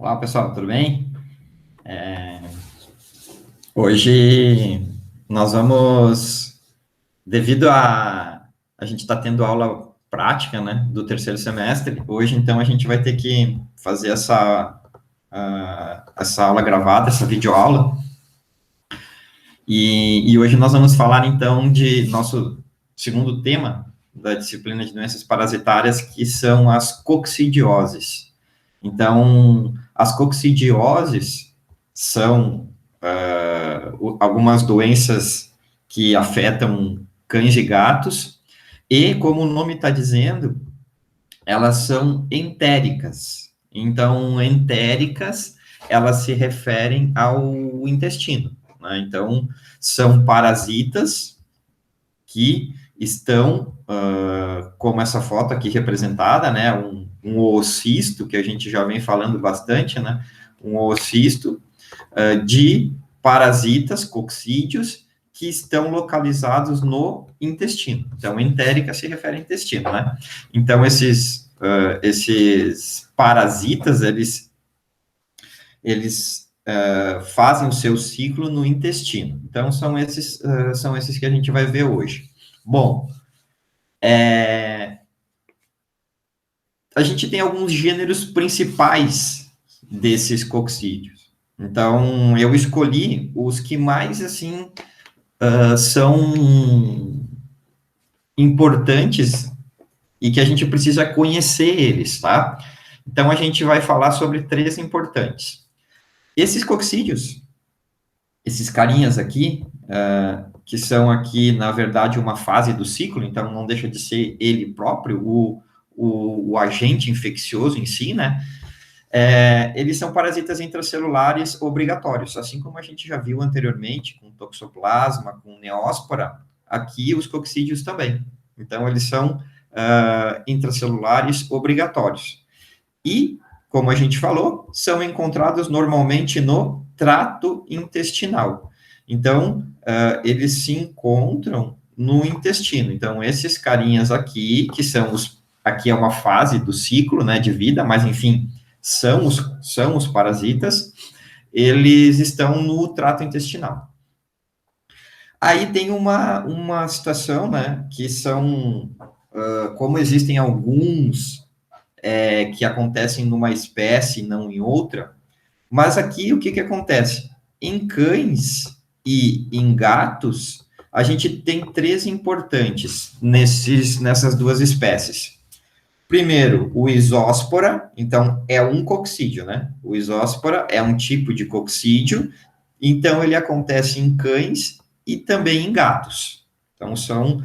Olá, pessoal, tudo bem? Hoje nós vamos, devido a gente está tendo aula prática, né, do terceiro semestre, hoje, então, a gente vai ter que fazer essa aula gravada, essa videoaula, e hoje nós vamos falar, então, de nosso segundo tema da disciplina de doenças parasitárias, que são as coccidioses. Então, as coccidioses são algumas doenças que afetam cães e gatos, e, como o nome está dizendo, elas são entéricas. Então, entéricas, elas se referem ao intestino, né? Então, são parasitas que estão, como essa foto aqui representada, né, um oocisto, que a gente já vem falando bastante, né, um oocisto de parasitas, coccídeos, que estão localizados no intestino. Então, entérica se refere ao intestino, né? Então, esses parasitas, eles fazem o seu ciclo no intestino. Então, são esses que a gente vai ver hoje. Bom, a gente tem alguns gêneros principais desses coccídeos. Então, eu escolhi os que mais, assim, são importantes e que a gente precisa conhecer eles, tá? Então, a gente vai falar sobre 3 importantes. Esses coccídeos, esses carinhas aqui, que são aqui, na verdade, uma fase do ciclo, então não deixa de ser ele próprio, o agente infeccioso em si, né? Eles são parasitas intracelulares obrigatórios, assim como a gente já viu anteriormente com toxoplasma, com neóspora, aqui os coccídeos também. Então, eles são intracelulares obrigatórios. E, como a gente falou, são encontrados normalmente no trato intestinal. Então, eles se encontram no intestino. Então, esses carinhas aqui, que são aqui é uma fase do ciclo, né, de vida, mas, enfim, são os parasitas, eles estão no trato intestinal. Aí tem uma situação, né, que são, como existem alguns que acontecem numa espécie e não em outra, mas aqui o que acontece? Em cães e em gatos, a gente tem 3 importantes nessas 2 espécies. Primeiro, o isóspora, então é um coccídeo, né? O isóspora é um tipo de coccídeo, então ele acontece em cães e também em gatos. Então são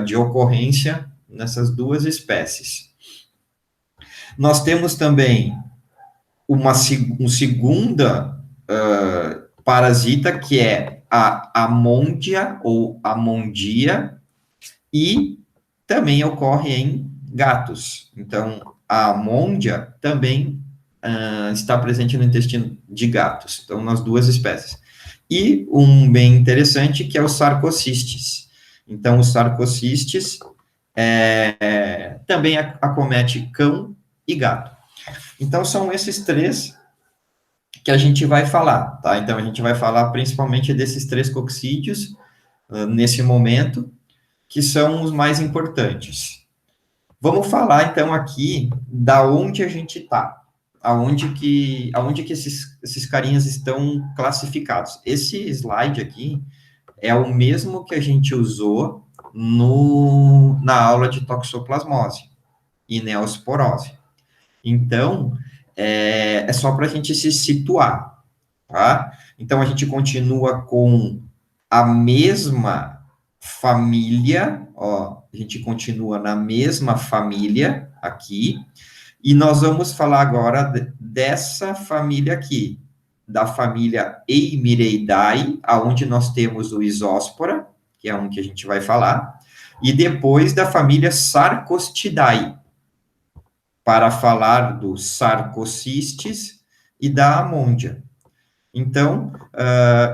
de ocorrência nessas 2 espécies. Nós temos também uma segunda parasita, que é a amôndia ou amondia, e também ocorre em gatos. Então, a amôndia também está presente no intestino de gatos, então, nas 2 espécies. E um bem interessante, que é o sarcocistes. Então, o sarcocistes também acomete cão e gato. Então, são esses 3 que a gente vai falar, tá? Então, a gente vai falar principalmente desses 3 coccídeos nesse momento, que são os mais importantes. Vamos falar, então, aqui da onde a gente está, aonde que esses carinhas estão classificados. Esse slide aqui é o mesmo que a gente usou na aula de toxoplasmose e neosporose. Então, é só para a gente se situar, tá? Então, a gente continua com a mesma família, ó, a gente continua na mesma família aqui, e nós vamos falar agora dessa família aqui, da família Eimireidae, aonde nós temos o isóspora, que é um que a gente vai falar, e depois da família Sarcostidae, para falar dos sarcocistes e da amôndia. Então,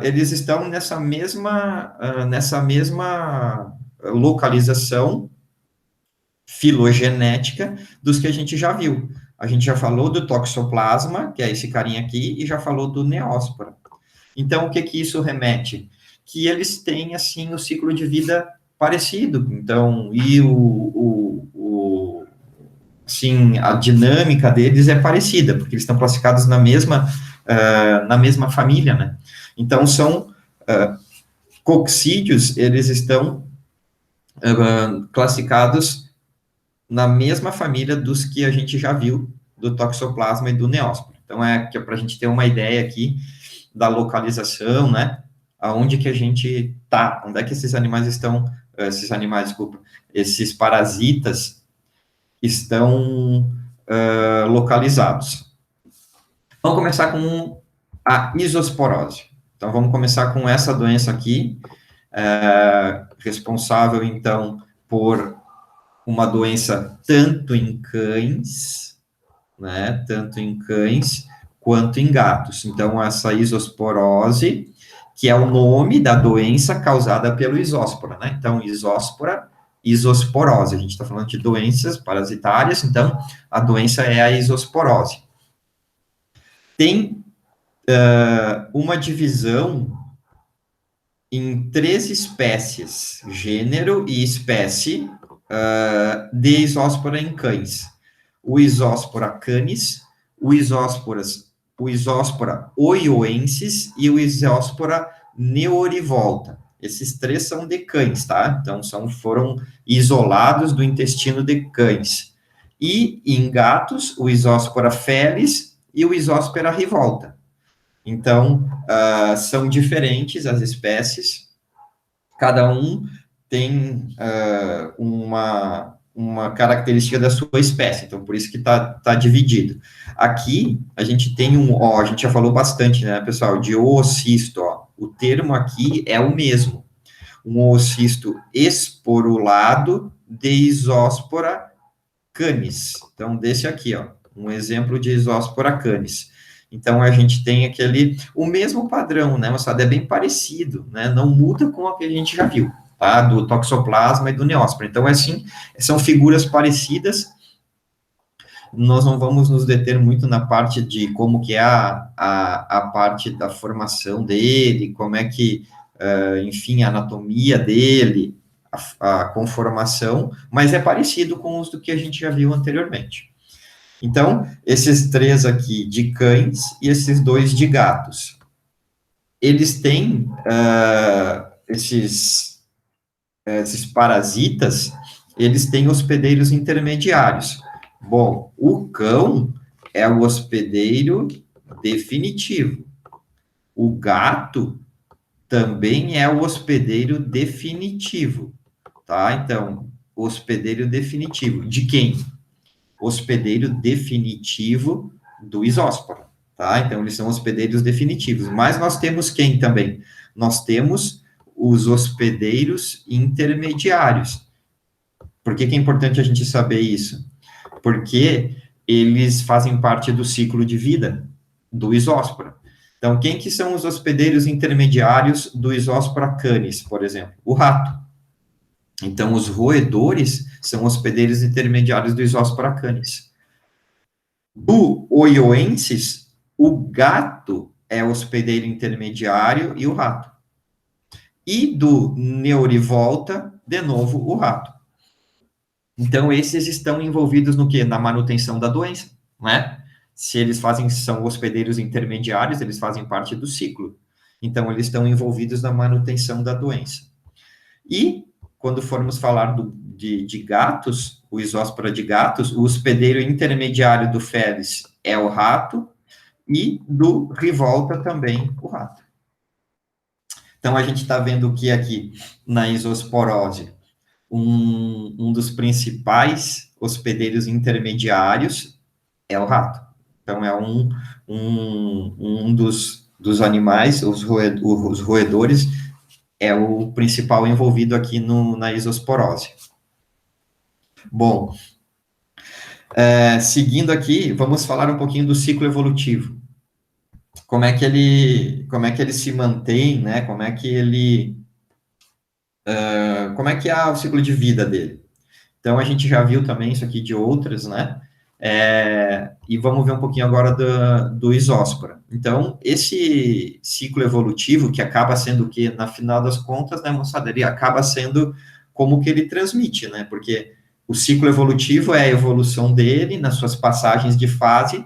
eles estão nessa mesma localização filogenética dos que a gente já viu. a gente já falou do Toxoplasma, que é esse carinha aqui, e já falou do Neospora. Então, o que que isso remete? Que eles têm, assim, o ciclo de vida parecido. Então, assim, a dinâmica deles é parecida, porque eles estão classificados na mesma família, né? Então, são coccídeos, eles estão classificados na mesma família dos que a gente já viu, do Toxoplasma e do Neospora. Então, que é para a gente ter uma ideia aqui da localização, né? Aonde que a gente tá, onde é que esses animais estão, desculpa, esses parasitas estão localizados. Vamos começar com a isosporose. Então, vamos começar com essa doença aqui, responsável, então, por uma doença tanto em cães, né, tanto em cães quanto em gatos. Então, essa isosporose, que é o nome da doença causada pelo isóspora, né? Então, isosporose. A gente está falando de doenças parasitárias, então, a doença é a isosporose. Tem uma divisão em 3 espécies, gênero e espécie, de isóspora em cães. O Isóspora canis, o Isóspora oioensis e o Isóspora neorivolta. Esses 3 são de cães, tá? Então, foram isolados do intestino de cães. E em gatos, o Isóspora felis e o Isóspora rivolta. Então, são diferentes as espécies, cada um tem uma característica da sua espécie, então por isso que tá dividido. Aqui, a gente tem a gente já falou bastante, né, pessoal, de oocisto, ó. O termo aqui é o mesmo, um oocisto esporulado de Isóspora canis. Então, desse aqui, ó, um exemplo de Isóspora canis. Então, a gente tem o mesmo padrão, né, moçada, é bem parecido, né, não muda com o que a gente já viu, tá, do Toxoplasma e do Neospora. Então, assim, são figuras parecidas, nós não vamos nos deter muito na parte de como que é a parte da formação dele, como é que, enfim, a anatomia dele, a conformação, mas é parecido com os do que a gente já viu anteriormente. Então, esses 3 aqui de cães e esses 2 de gatos, eles têm esses parasitas, eles têm hospedeiros intermediários. Bom, o cão é o hospedeiro definitivo. O gato também é o hospedeiro definitivo, tá? Então, hospedeiro definitivo. De quem? Hospedeiro definitivo do isóspora, tá? Então, eles são hospedeiros definitivos. Mas nós temos quem também? Nós temos os hospedeiros intermediários. Por que é importante a gente saber isso? Porque eles fazem parte do ciclo de vida do isóspora. Então, quem que são os hospedeiros intermediários do Isóspora canis, por exemplo? O rato. Então, os roedores são hospedeiros intermediários do Isóspora canis. Do oioensis, o gato é hospedeiro intermediário e o rato. E do neorivolta, de novo, o rato. Então, esses estão envolvidos no quê? Na manutenção da doença, né? Se eles são hospedeiros intermediários, eles fazem parte do ciclo. Então, eles estão envolvidos na manutenção da doença. E, quando formos falar de gatos, o isóspora de gatos, o hospedeiro intermediário do felis é o rato, e do rivolta também o rato. Então, a gente está vendo o que aqui na isosporose? Um dos principais hospedeiros intermediários é o rato. Então, é um dos animais, os roedores, é o principal envolvido aqui na isosporose. Bom, seguindo aqui, vamos falar um pouquinho do ciclo evolutivo. Como é que ele se mantém, né? Como é que é o ciclo de vida dele? Então, a gente já viu também isso aqui de outras, né? E vamos ver um pouquinho agora do isóspora. Então, esse ciclo evolutivo, que acaba sendo o que, na final das contas, né, moçada, ele acaba sendo como que ele transmite, né? Porque o ciclo evolutivo é a evolução dele nas suas passagens de fase,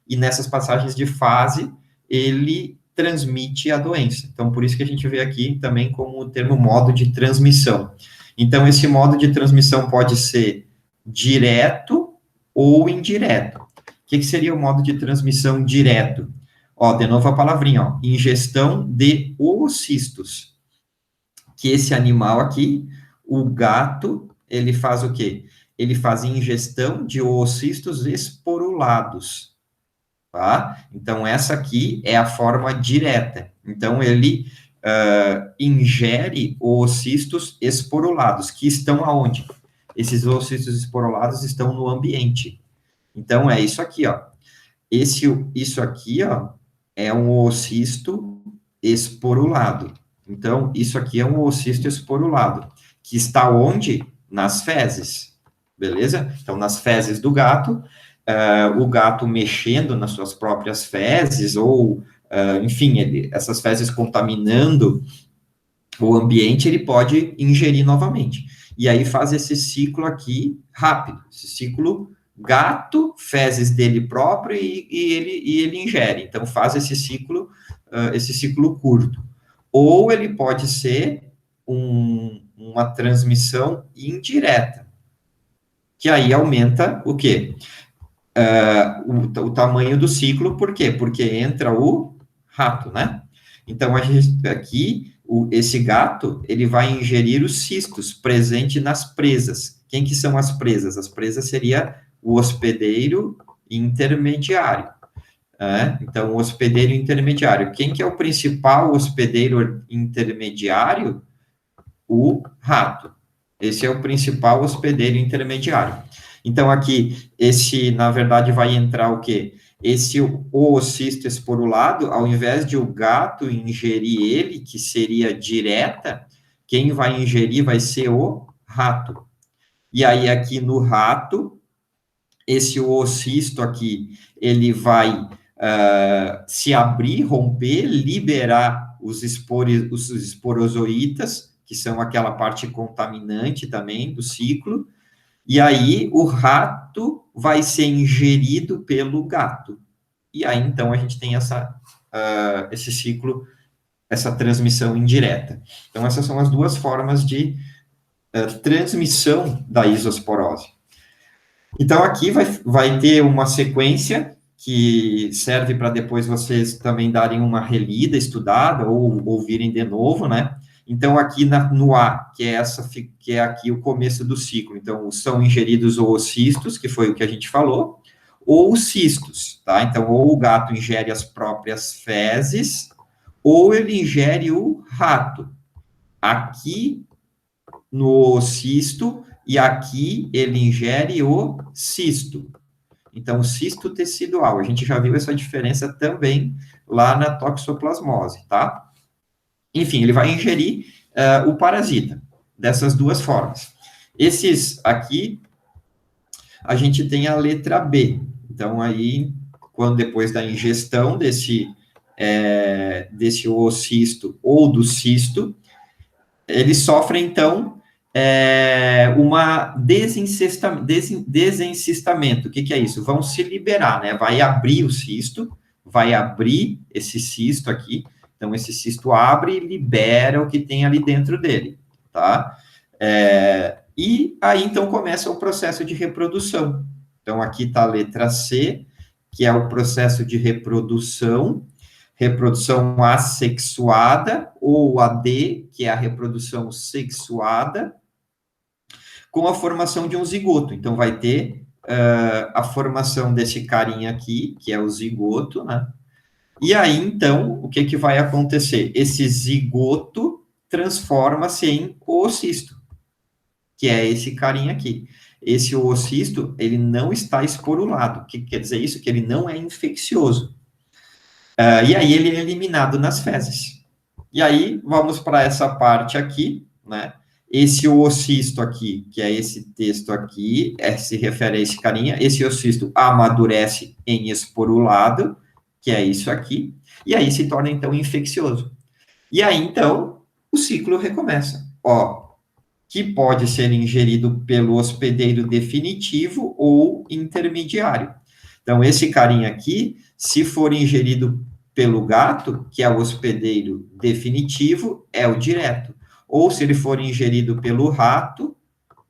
e nessas passagens de fase, ele transmite a doença. Então, por isso que a gente vê aqui também como o termo modo de transmissão. Então, esse modo de transmissão pode ser direto ou indireto. O que seria o modo de transmissão direto? Ó, de novo a palavrinha, ó, ingestão de oocistos. Que esse animal aqui, o gato, ele faz o quê? Ele faz ingestão de oocistos esporulados, tá? Então, essa aqui é a forma direta. Então, ele ingere oocistos esporulados, que estão aonde? Esses oocistos esporulados estão no ambiente. Então, é isso aqui, ó. Isso aqui, ó, é um oocisto esporulado. Então, isso aqui é um oocisto esporulado, que está onde? Nas fezes, beleza? Então, nas fezes do gato, o gato mexendo nas suas próprias fezes, ou, enfim, essas fezes contaminando o ambiente, ele pode ingerir novamente. E aí faz esse ciclo aqui rápido, esse ciclo gato, fezes dele próprio e ele ingere. Então faz esse ciclo curto. Ou ele pode ser uma transmissão indireta, que aí aumenta o quê? O tamanho do ciclo, por quê? Porque entra o rato, né? Então, a gente, aqui, esse gato, ele vai ingerir os cistos presentes nas presas. Quem que são as presas? As presas seria o hospedeiro intermediário. Então, o hospedeiro intermediário. Quem que é o principal hospedeiro intermediário? O rato. Esse é o principal hospedeiro intermediário. Então, aqui, na verdade, vai entrar o quê? Esse oocisto esporulado, ao invés de o gato ingerir ele, que seria direta, quem vai ingerir vai ser o rato. E aí, aqui no rato, esse oocisto aqui, ele vai se abrir, romper, liberar os esporozoítas, que são aquela parte contaminante também do ciclo, e aí o rato vai ser ingerido pelo gato. E aí, então, a gente tem esse ciclo, essa transmissão indireta. Então, essas são as duas formas de transmissão da isosporose. Então, aqui vai ter uma sequência que serve para depois vocês também darem uma relida, estudada, ou ouvirem de novo, né? Então, aqui no A, que é aqui o começo do ciclo, então, são ingeridos oocistos, que foi o que a gente falou, ou cistos, tá? Então, ou o gato ingere as próprias fezes, ou ele ingere o rato. Aqui, no oocisto, e aqui ele ingere o cisto. Então, o cisto tecidual, a gente já viu essa diferença também lá na toxoplasmose, tá? Enfim, ele vai ingerir o parasita, dessas duas formas. Esses aqui, a gente tem a letra B. Então, aí, quando depois da ingestão desse oocisto ou do cisto, eles sofrem, então, uma desencistamento. O que é isso? Vão se liberar, né? Vai abrir o cisto, vai abrir esse cisto aqui. Então, esse cisto abre e libera o que tem ali dentro dele, tá? E aí, então, começa o processo de reprodução. Então, aqui está a letra C, que é o processo de reprodução assexuada, ou AD, que é a reprodução sexuada, com a formação de um zigoto. Então, vai ter a formação desse carinha aqui, que é o zigoto, né? E aí, então, o que vai acontecer? Esse zigoto transforma-se em oocisto, que é esse carinha aqui. Esse oocisto, ele não está esporulado. O que quer dizer isso? Que ele não é infeccioso. E aí, ele é eliminado nas fezes. E aí, vamos para essa parte aqui, né? Esse oocisto aqui, que é esse texto aqui, se refere a esse carinha, esse oocisto amadurece em esporulado, que é isso aqui, e aí se torna, então, infeccioso. E aí, então, o ciclo recomeça. Ó, que pode ser ingerido pelo hospedeiro definitivo ou intermediário. Então, esse carinha aqui, se for ingerido pelo gato, que é o hospedeiro definitivo, é o direto. Ou se ele for ingerido pelo rato,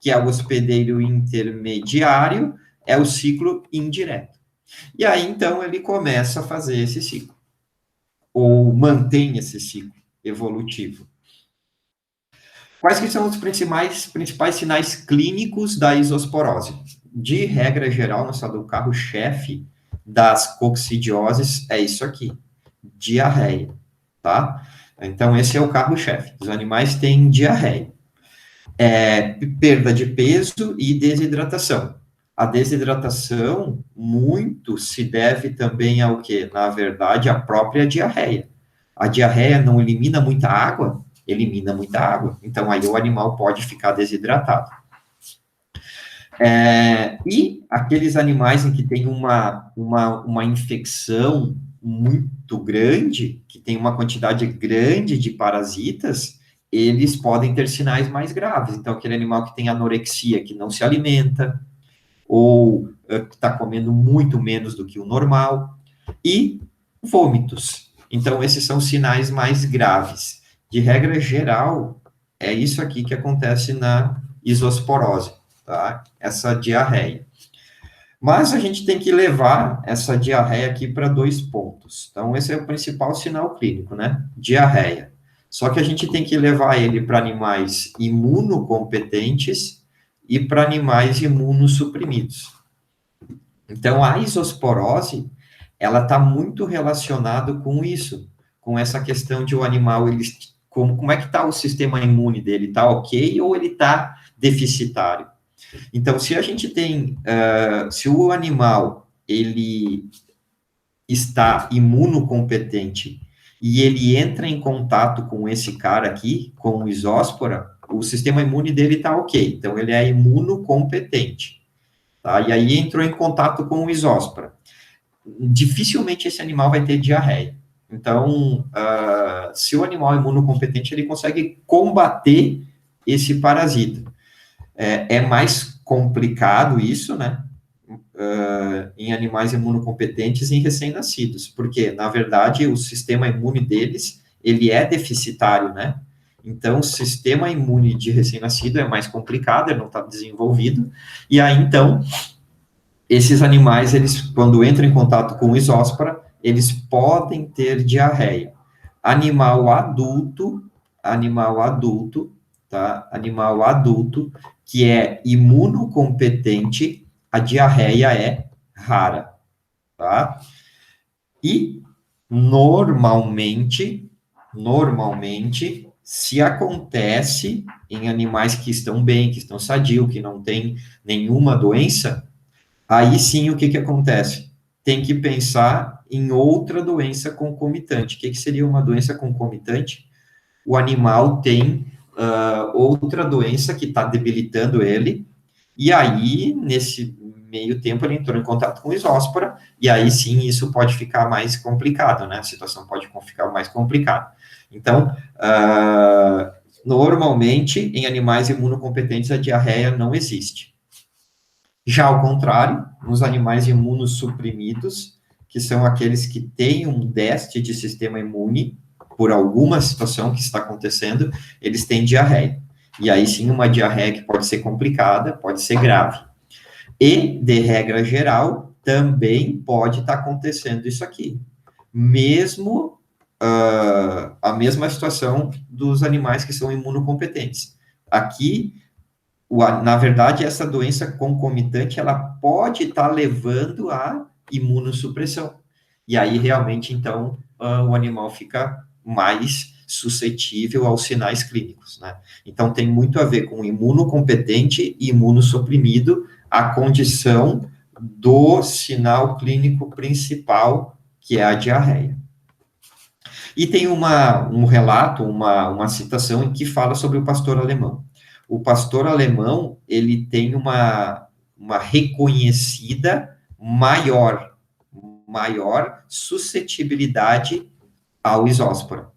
que é o hospedeiro intermediário, é o ciclo indireto. E aí, então, ele começa a fazer esse ciclo, ou mantém esse ciclo evolutivo. Quais que são os principais sinais clínicos da isosporose? De regra geral, o carro-chefe das coccidioses é isso aqui, diarreia, tá? Então, esse é o carro-chefe. Os animais têm diarreia. Perda de peso e desidratação. A desidratação, muito se deve também ao quê? Na verdade, à própria diarreia. A diarreia não elimina muita água? Elimina muita água. Então, aí o animal pode ficar desidratado. E aqueles animais em que tem uma infecção muito grande, que tem uma quantidade grande de parasitas, eles podem ter sinais mais graves. Então, aquele animal que tem anorexia, que não se alimenta, ou que está comendo muito menos do que o normal, e vômitos. Então, esses são sinais mais graves. De regra geral, é isso aqui que acontece na isosporose, tá? Essa diarreia. Mas a gente tem que levar essa diarreia aqui para 2 pontos. Então, esse é o principal sinal clínico, né? Diarreia. Só que a gente tem que levar ele para animais imunocompetentes e para animais imunossuprimidos. Então, a isosporose, ela está muito relacionada com isso, com essa questão de o animal, como é que está o sistema imune dele? Está ok ou ele está deficitário? Então, se a gente tem, se o animal, ele está imunocompetente e ele entra em contato com esse cara aqui, com o isóspora, o sistema imune dele está ok, então ele é imunocompetente, tá? E aí entrou em contato com o isóspora. Dificilmente esse animal vai ter diarreia. Então, se o animal é imunocompetente, ele consegue combater esse parasita. É mais complicado isso, né? Em animais imunocompetentes e em recém-nascidos, porque, na verdade, o sistema imune deles, ele é deficitário, né? Então, o sistema imune de recém-nascido é mais complicado, ele não está desenvolvido, e aí, então, esses animais, eles, quando entram em contato com o isóspora, eles podem ter diarreia. Animal adulto, tá? Animal adulto, que é imunocompetente, a diarreia é rara, tá? E, normalmente, se acontece em animais que estão bem, que estão sadios, que não tem nenhuma doença, aí sim, o que acontece? Tem que pensar em outra doença concomitante. O que seria uma doença concomitante? O animal tem outra doença que está debilitando ele, e aí, nesse meio tempo, ele entrou em contato com isóspora, e aí sim, isso pode ficar mais complicado, né? A situação pode ficar mais complicada. Então, normalmente, em animais imunocompetentes, a diarreia não existe. Já ao contrário, nos animais imunossuprimidos, que são aqueles que têm um déficit de sistema imune, por alguma situação que está acontecendo, eles têm diarreia. E aí sim, uma diarreia que pode ser complicada, pode ser grave. E, de regra geral, também pode estar acontecendo isso aqui. Mesmo a mesma situação dos animais que são imunocompetentes. Aqui, na verdade, essa doença concomitante, ela pode estar levando à imunossupressão. E aí, realmente, então, o animal fica mais suscetível aos sinais clínicos, né? Então, tem muito a ver com imunocompetente e imunossuprimido, a condição do sinal clínico principal, que é a diarreia. E tem um relato, uma citação em que fala sobre o pastor alemão. o pastor alemão, ele tem uma reconhecida maior suscetibilidade ao isóspora.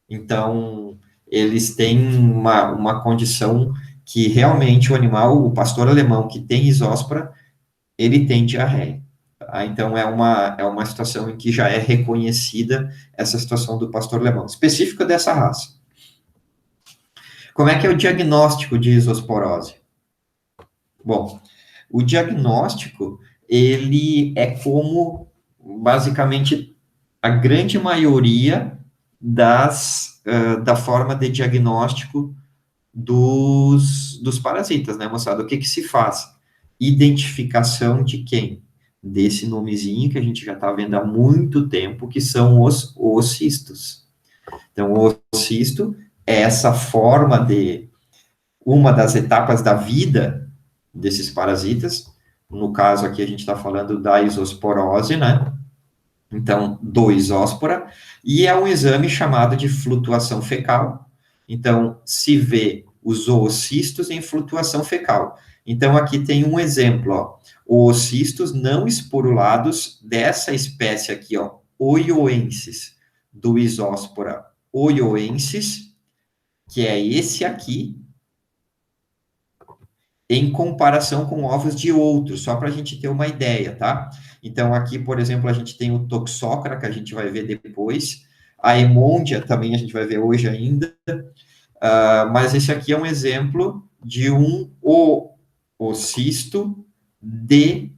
Então, eles têm uma condição que realmente o animal, o pastor alemão que tem isóspora, ele tem diarreia. Tá? Então, é uma situação em que já é reconhecida essa situação do pastor alemão, específica dessa raça. Como é que é o diagnóstico de isosporose? Bom, o diagnóstico, ele é como, basicamente, a grande maioria da forma de diagnóstico dos parasitas, né, moçada? O que que se faz? Identificação de quem? Desse nomezinho que a gente já está vendo há muito tempo, que são os oocistos. Então, o oocisto é essa forma de uma das etapas da vida desses parasitas. No caso aqui, a gente está falando da isosporose, né? Então, do isóspora, e é um exame chamado de flutuação fecal. Então, se vê os oocistos em flutuação fecal. Então, aqui tem um exemplo, ó, oocistos não esporulados dessa espécie aqui, ó, oioensis, do isóspora oioensis, que é esse aqui, em comparação com ovos de outros, só para a gente ter uma ideia, tá? Então, aqui, por exemplo, a gente tem o Toxocra, que a gente vai ver depois, a Emondia também a gente vai ver hoje ainda, mas esse aqui é um exemplo de um oocisto de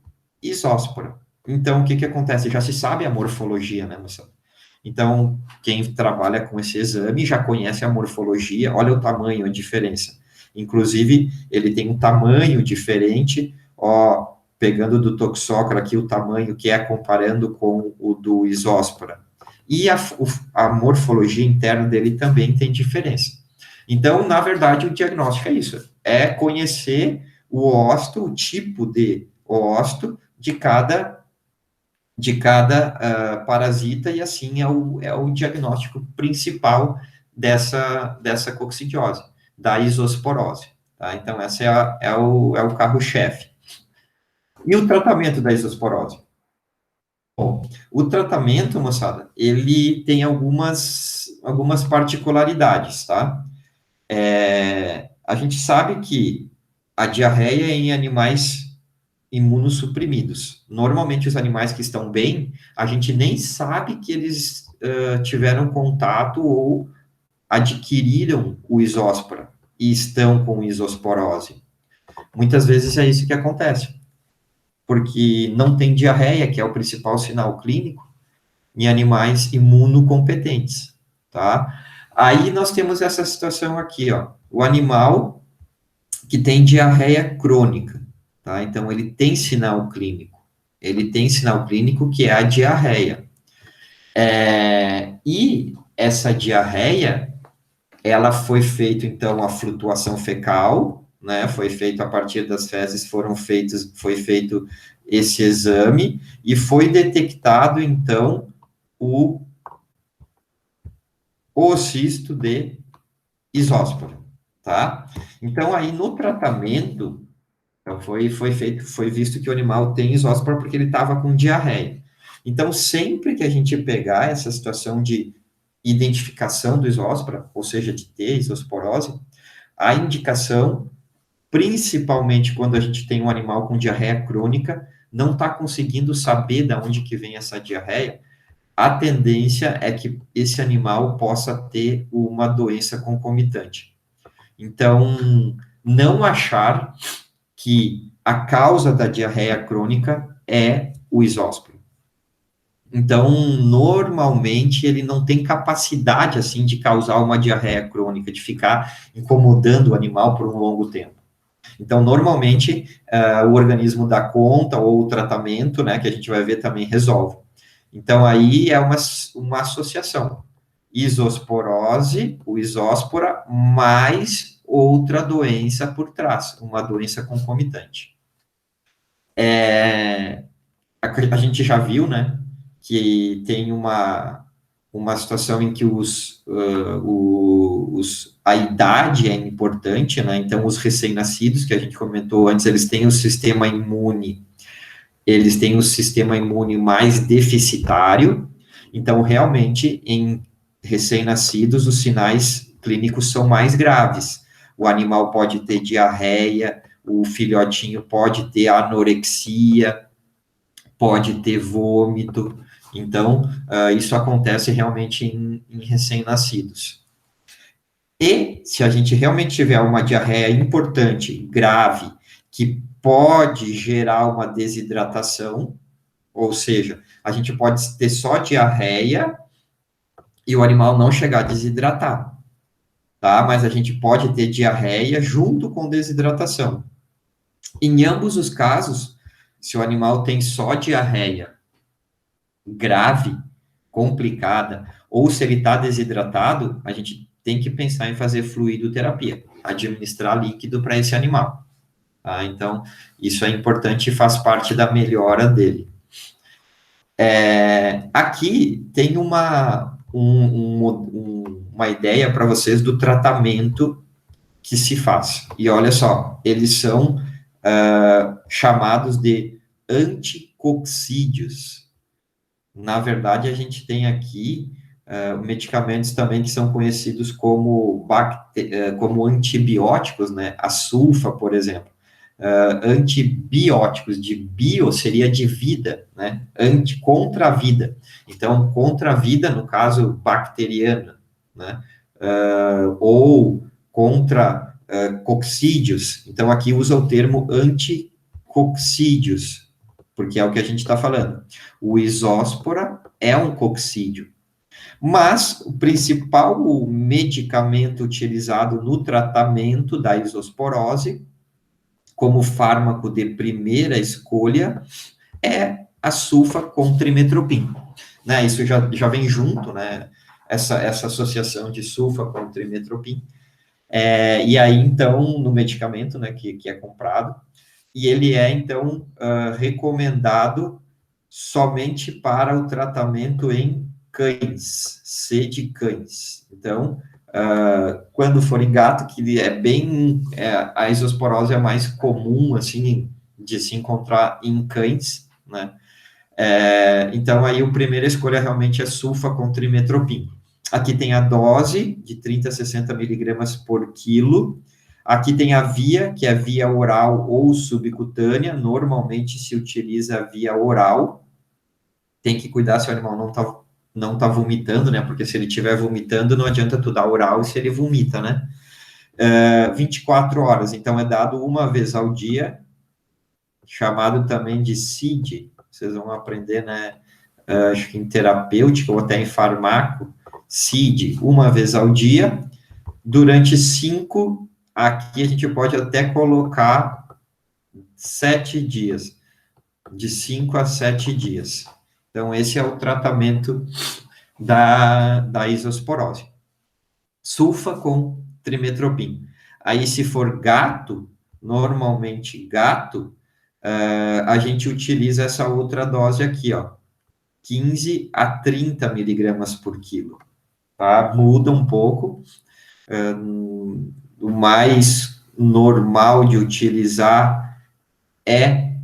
isóspora. Então, o que que acontece? Já se sabe a morfologia, né, moçada? Então, quem trabalha com esse exame já conhece a morfologia, olha o tamanho, a diferença. Inclusive, ele tem um tamanho diferente, ó, pegando do Toxocra aqui o tamanho que é comparando com o do isóspora. E a morfologia interna dele também tem diferença. Então, na verdade, o diagnóstico é isso, é conhecer o ócito, o tipo de ócito de cada parasita, e assim é o diagnóstico principal dessa coccidiose, da isosporose. Tá? Então, essa é o carro-chefe. E o tratamento da isosporose? Bom, o tratamento, moçada, ele tem algumas particularidades, tá? A gente sabe que a diarreia é em animais imunossuprimidos. Normalmente, os animais que estão bem, a gente nem sabe que eles tiveram contato ou adquiriram o isóspora e estão com isosporose. Muitas vezes é isso que acontece, porque não tem diarreia, que é o principal sinal clínico, em animais imunocompetentes, tá? Aí nós temos essa situação aqui, ó, o animal que tem diarreia crônica, tá? Então, ele tem sinal clínico. Ele tem sinal clínico que é a diarreia. E essa diarreia, ela foi feita, então, a flutuação fecal, né? Foi feito a partir das fezes, foi feito esse exame, e foi detectado, então, o oocisto de isóspora, tá? Então, aí, no tratamento, então, foi visto que o animal tem isóspora porque ele estava com diarreia. Então, sempre que a gente pegar essa situação de identificação do isóspora, ou seja, de ter isosporose, a indicação, principalmente quando a gente tem um animal com diarreia crônica, não está conseguindo saber de onde que vem essa diarreia, a tendência é que esse animal possa ter uma doença concomitante. Então, não achar que a causa da diarreia crônica é o isósporo. Então, normalmente, ele não tem capacidade, assim, de causar uma diarreia crônica, de ficar incomodando o animal por um longo tempo. Então, normalmente, o organismo dá conta, ou o tratamento, né, que a gente vai ver também, resolve. Então, aí é uma associação. Isosporose, o isóspora, mais outra doença por trás, uma doença concomitante. A gente já viu, né, que tem uma situação em que a idade é importante, né? Então, os recém-nascidos, que a gente comentou antes, eles têm o sistema imune mais deficitário. Então, realmente, em recém-nascidos, os sinais clínicos são mais graves. O animal pode ter diarreia, o filhotinho pode ter anorexia, pode ter vômito. Então, isso acontece realmente em recém-nascidos. E, se a gente realmente tiver uma diarreia importante, grave, que pode gerar uma desidratação, ou seja, a gente pode ter só diarreia e o animal não chegar a desidratar, tá? Mas a gente pode ter diarreia junto com desidratação. Em ambos os casos, se o animal tem só diarreia grave, complicada, ou se ele está desidratado, a gente tem que pensar em fazer fluidoterapia, administrar líquido para esse animal. Tá? Então, isso é importante e faz parte da melhora dele. Aqui tem uma ideia para vocês do tratamento que se faz. E olha só, eles são chamados de anticoccídios. Na verdade, a gente tem aqui medicamentos também que são conhecidos como antibióticos, né? A sulfa, por exemplo. Antibióticos, de bio seria de vida, né? Contra a vida. Então, contra a vida, no caso, bacteriana, né? Ou contra coccídios. Então, aqui usa o termo anticoccídios, porque é o que a gente está falando. O isóspora é um coccídio. Mas o principal medicamento utilizado no tratamento da isosporose, como fármaco de primeira escolha, é a sulfa com trimetoprim. Né, isso já vem junto, né, essa associação de sulfa com trimetoprim. E aí, então, no medicamento, né, que é comprado, e ele é, então, recomendado somente para o tratamento em cães, C de cães. Então, quando for em gato, que a isosporose é mais comum, assim, de se encontrar em cães, né? Então, aí a primeira escolha realmente é sulfa com trimetoprim. Aqui tem a dose de 30 a 60 miligramas por quilo. Aqui tem a via, que é via oral ou subcutânea. Normalmente se utiliza a via oral. Tem que cuidar se o animal não tá vomitando, né? Porque se ele estiver vomitando, não adianta tu dar oral se ele vomita, né? 24 horas. Então, é dado uma vez ao dia, chamado também de CID. Vocês vão aprender, né? Acho que em terapêutica ou até em farmaco, CID, uma vez ao dia, durante 5, aqui a gente pode até colocar 7 dias, de 5 a 7 dias. Então, esse é o tratamento da isosporose. Sulfa com trimetoprim. Aí, se for gato, normalmente gato, a gente utiliza essa outra dose aqui, ó, 15 a 30 miligramas por quilo, tá? Muda um pouco, o mais normal de utilizar é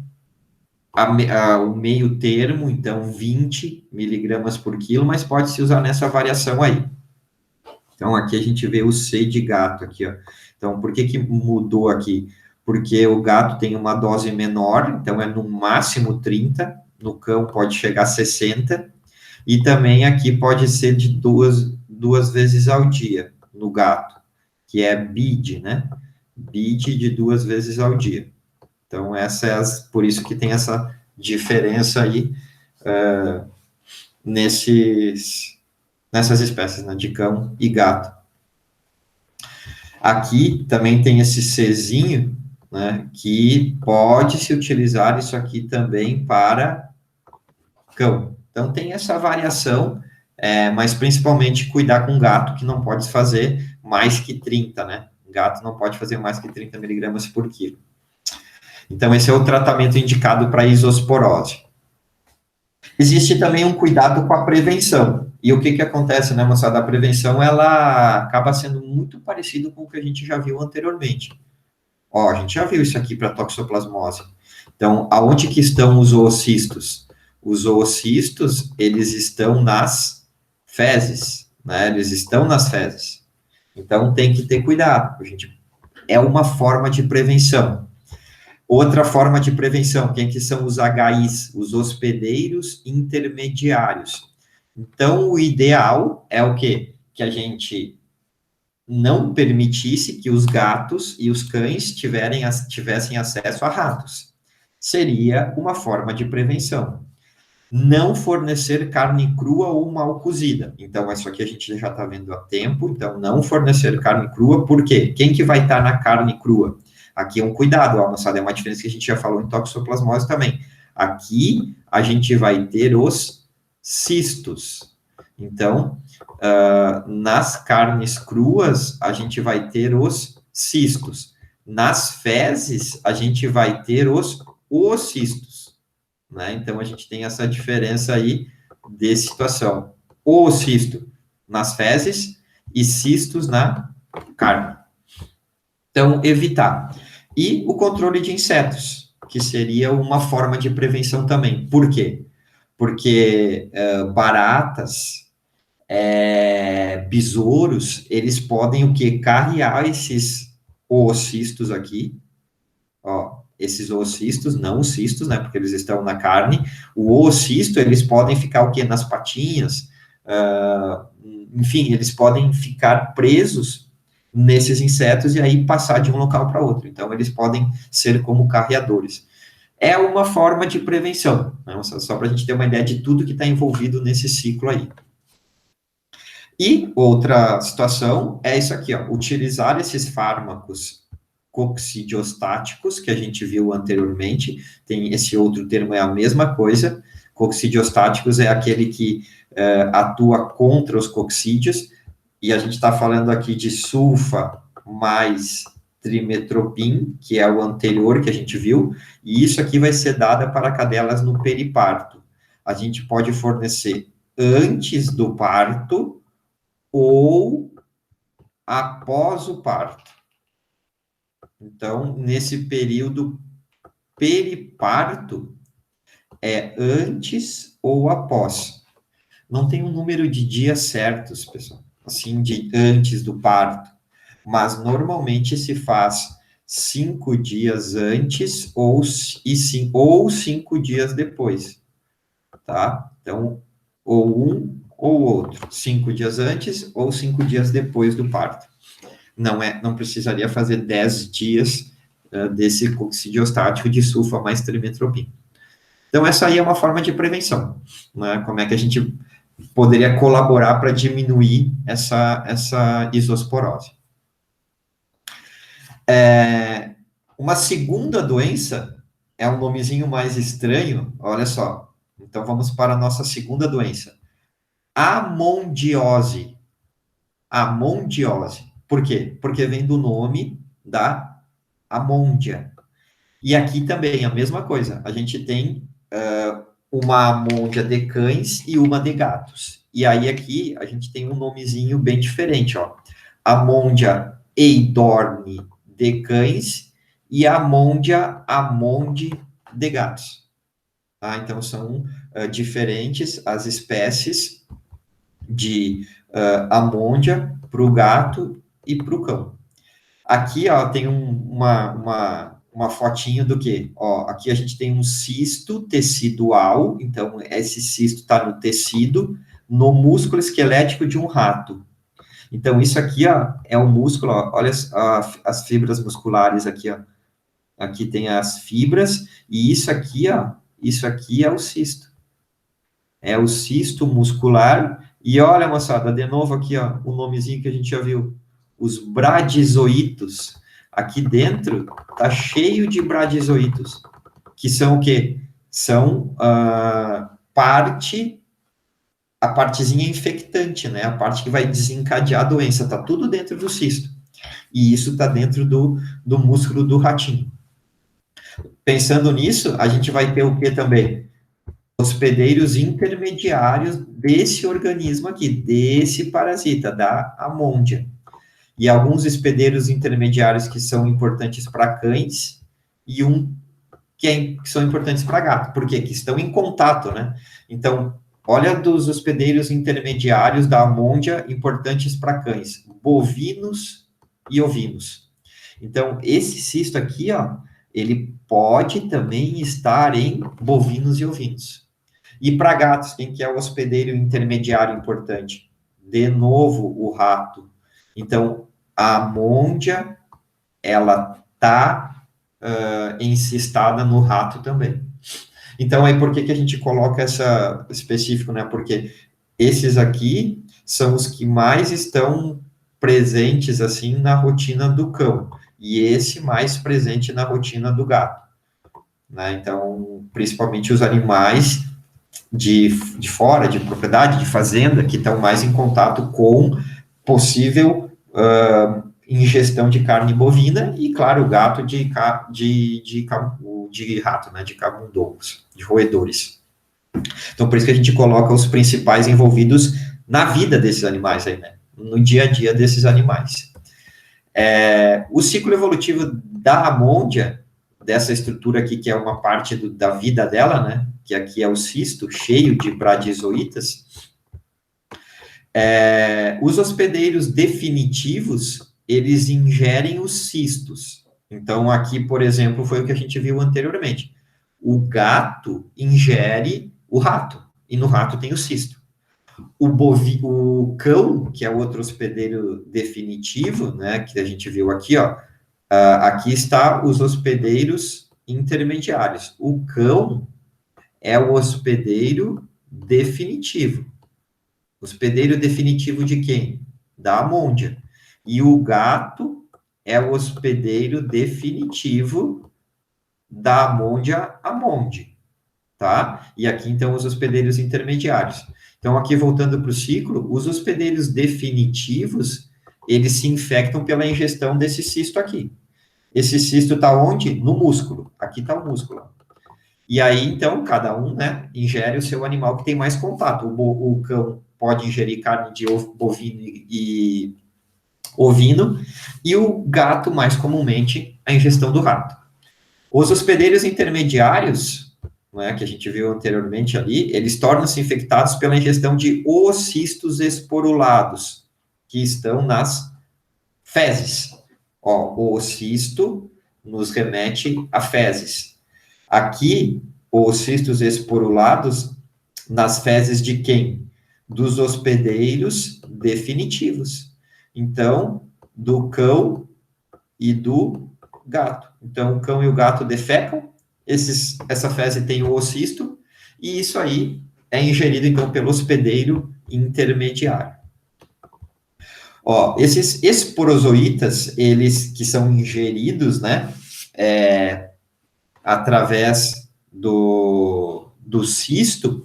o meio termo, então 20 miligramas por quilo, mas pode se usar nessa variação aí. Então, aqui a gente vê o C de gato aqui, ó. Então, por que mudou aqui? Porque o gato tem uma dose menor, então é no máximo 30, no cão pode chegar a 60, e também aqui pode ser de duas vezes ao dia, no gato, que é BID, né? BID de 2 vezes ao dia. Então, por isso que tem essa diferença aí nessas espécies, né, de cão e gato. Aqui também tem esse Czinho, né, que pode se utilizar isso aqui também para cão. Então, tem essa variação, mas principalmente cuidar com gato, que não pode fazer mais que 30, né? Gato não pode fazer mais que 30 miligramas por quilo. Então, esse é o tratamento indicado para isosporose. Existe também um cuidado com a prevenção. E o que acontece, né, moçada? A prevenção, ela acaba sendo muito parecido com o que a gente já viu anteriormente. Ó, a gente já viu isso aqui para toxoplasmose. Então, aonde que estão os oocistos? Os oocistos, eles estão nas fezes, né? Eles estão nas fezes. Então, tem que ter cuidado. A gente, é uma forma de prevenção. Outra forma de prevenção, quem que são os HIs? Os hospedeiros intermediários. Então, o ideal é o quê? Que a gente não permitisse que os gatos e os cães tivessem acesso a ratos. Seria uma forma de prevenção. Não fornecer carne crua ou mal cozida. Então, isso aqui a gente já está vendo há tempo. Então, não fornecer carne crua, por quê? Quem que vai estar na carne crua? Aqui é um cuidado, ó, moçada, é uma diferença que a gente já falou em toxoplasmose também. Aqui, a gente vai ter os cistos. Então, nas carnes cruas, a gente vai ter os cistos. Nas fezes, a gente vai ter os oocistos, né? Então, a gente tem essa diferença aí de situação. Oocisto nas fezes e cistos na carne. Então, evitar. E o controle de insetos, que seria uma forma de prevenção também. Por quê? Porque baratas, besouros, eles podem o quê? Carrear esses oocistos aqui, ó, esses oocistos, não os cistos, né, porque eles estão na carne. O oocisto, eles podem ficar o quê? Nas patinhas, enfim, eles podem ficar presos nesses insetos e aí passar de um local para outro. Então, eles podem ser como carreadores. É uma forma de prevenção, né? Só para a gente ter uma ideia de tudo que está envolvido nesse ciclo aí. E outra situação é isso aqui, ó, utilizar esses fármacos coccidiostáticos, que a gente viu anteriormente, tem esse outro termo, é a mesma coisa, coccidiostáticos é aquele que atua contra os coccídeos, e a gente está falando aqui de sulfa mais trimetropin, que é o anterior que a gente viu, e isso aqui vai ser dada para cadelas no periparto. A gente pode fornecer antes do parto ou após o parto. Então, nesse período periparto, é antes ou após. Não tem um número de dias certos, pessoal, assim, de antes do parto, mas normalmente se faz 5 dias antes ou 5 dias depois, tá? Então, ou um ou outro, 5 dias antes ou 5 dias depois do parto. Não precisaria fazer 10 dias desse coccidiostático de sulfa mais trimetropin. Então, essa aí é uma forma de prevenção, né? Como é que a gente poderia colaborar para diminuir essa isosporose. Uma segunda doença é um nomezinho mais estranho, olha só. Então, vamos para a nossa segunda doença. Amondiose. Amondiose. Por quê? Porque vem do nome da amôndia. E aqui também a mesma coisa. A gente tem uma amôndia de cães e uma de gatos. E aí aqui a gente tem um nomezinho bem diferente, ó. Amôndia eidorne de cães e amôndia amonde de gatos. Tá? Então são diferentes as espécies de amôndia para o gato e para o cão. Aqui, ó, tem uma fotinho do quê? Ó, aqui a gente tem um cisto tecidual, então esse cisto está no tecido, no músculo esquelético de um rato. Então, isso aqui, ó, é o músculo, ó, olha as fibras musculares aqui, ó. Aqui tem as fibras, e isso aqui, ó, isso aqui é o cisto. É o cisto muscular, e olha, moçada, de novo aqui, ó, o nomezinho que a gente já viu, os bradizoítos. Aqui dentro tá cheio de bradizoítos, que são o quê? São a partezinha infectante, né? A parte que vai desencadear a doença, tá tudo dentro do cisto. E isso tá dentro do músculo do ratinho. Pensando nisso, a gente vai ter o quê também? hospedeiros intermediários desse organismo aqui, desse parasita, da amôndia. E alguns hospedeiros intermediários que são importantes para cães e que são importantes para gato. Por quê? Que estão em contato, né? Então, olha dos hospedeiros intermediários da amôndia importantes para cães, bovinos e ovinos. Então, esse cisto aqui, ó, ele pode também estar em bovinos e ovinos. E para gatos, quem que é o hospedeiro intermediário importante? De novo, o rato. Então, a amôndia, ela está encistada no rato também. Então, aí por que a gente coloca essa específico, né? Porque esses aqui são os que mais estão presentes, assim, na rotina do cão. E esse mais presente na rotina do gato. Né? Então, principalmente os animais de fora, de propriedade, de fazenda, que estão mais em contato com possível ingestão de carne bovina e, claro, o gato de rato, né, de camundongos, de roedores. Então, por isso que a gente coloca os principais envolvidos na vida desses animais aí, né, no dia a dia desses animais. O ciclo evolutivo da amôndia, dessa estrutura aqui, que é uma parte da vida dela, né, que aqui é o cisto, cheio de bradizoítas, os hospedeiros definitivos, eles ingerem os cistos. Então, aqui, por exemplo, foi o que a gente viu anteriormente. O gato ingere o rato, e no rato tem o cisto. O cão, que é o outro hospedeiro definitivo, né, que a gente viu aqui, ó, aqui está os hospedeiros intermediários. O cão é o hospedeiro definitivo. Hospedeiro definitivo de quem? Da amôndia. E o gato é o hospedeiro definitivo da amôndia amôndia, tá? E aqui, então, os hospedeiros intermediários. Então, aqui, voltando para o ciclo, os hospedeiros definitivos, eles se infectam pela ingestão desse cisto aqui. Esse cisto está onde? No músculo. Aqui está o músculo. E aí, então, cada um, né, ingere o seu animal que tem mais contato. O cão pode ingerir carne de bovino e ovino, e o gato, mais comumente, a ingestão do rato. Os hospedeiros intermediários, né, que a gente viu anteriormente ali, eles tornam-se infectados pela ingestão de oocistos esporulados, que estão nas fezes. Ó, o oocisto nos remete a fezes. Aqui, oocistos esporulados nas fezes de quem? Dos hospedeiros definitivos. Então, do cão e do gato. Então, o cão e o gato defecam, essa fezes tem o oocisto, e isso aí é ingerido, então, pelo hospedeiro intermediário. Ó, esses esporozoítas, eles que são ingeridos, né, através do cisto,